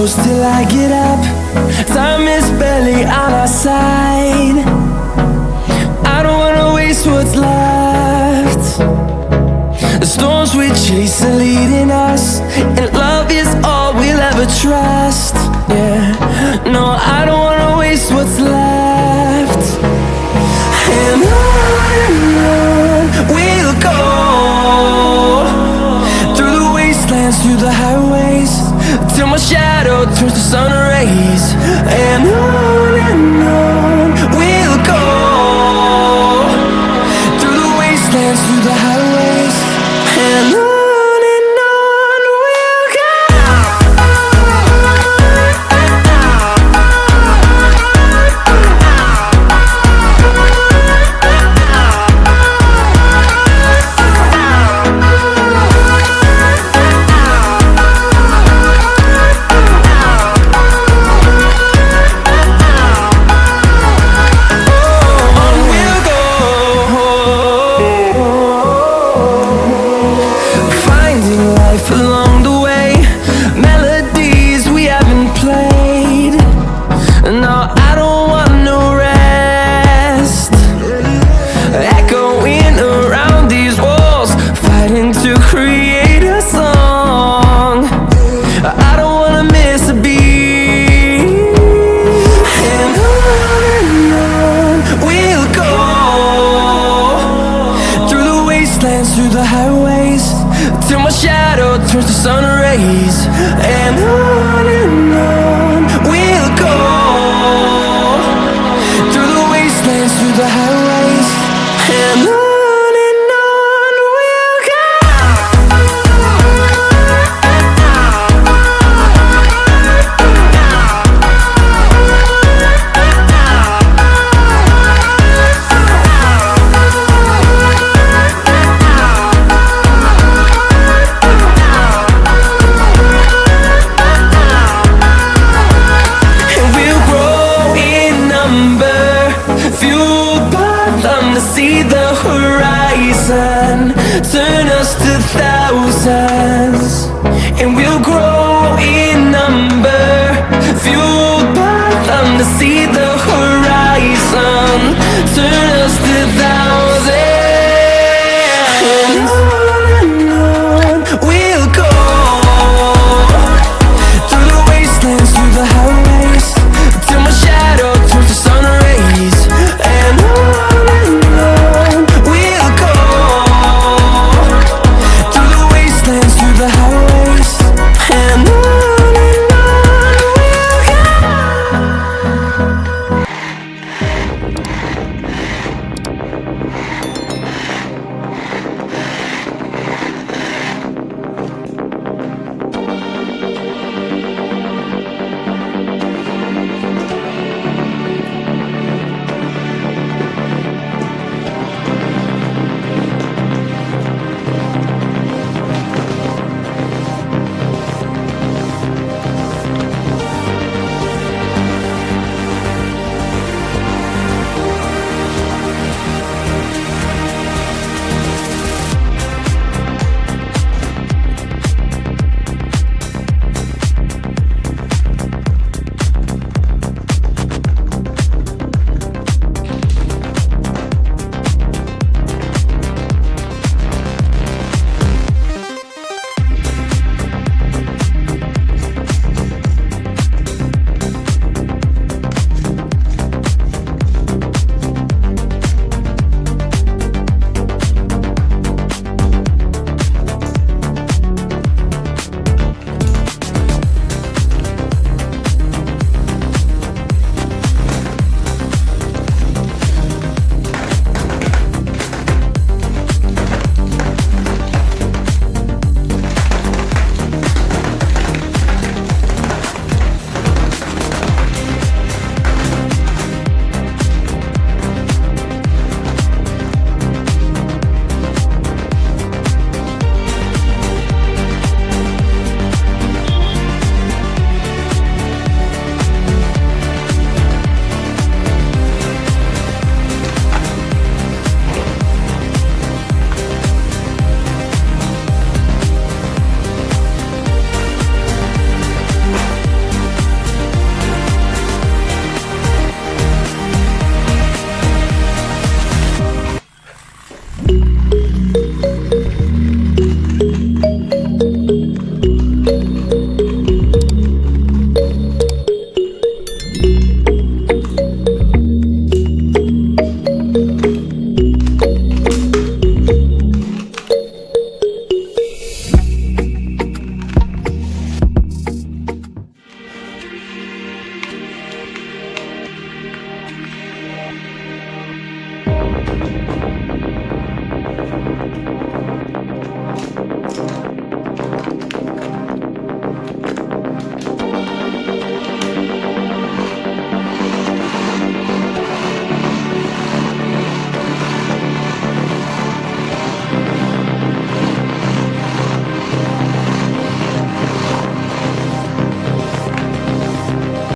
close till I get up. Time is barely on our side. I don't wanna waste what's left. The storms we chase are leading us, and love is all we'll ever trust. Yeah, no, I don't wanna waste what's left. And on we'll go, through the wastelands, through the highways, till my shadow turns to sun rays. And on we'll go, through the wastelands, through the highways, and on. Along the way, melodies we haven't played. No, I don't want no rest. Echoing around these walls, fighting to create a song. I don't wanna miss a beat. And on we'll go, through the wastelands, through the highways, till my shadow turns to sun rays. And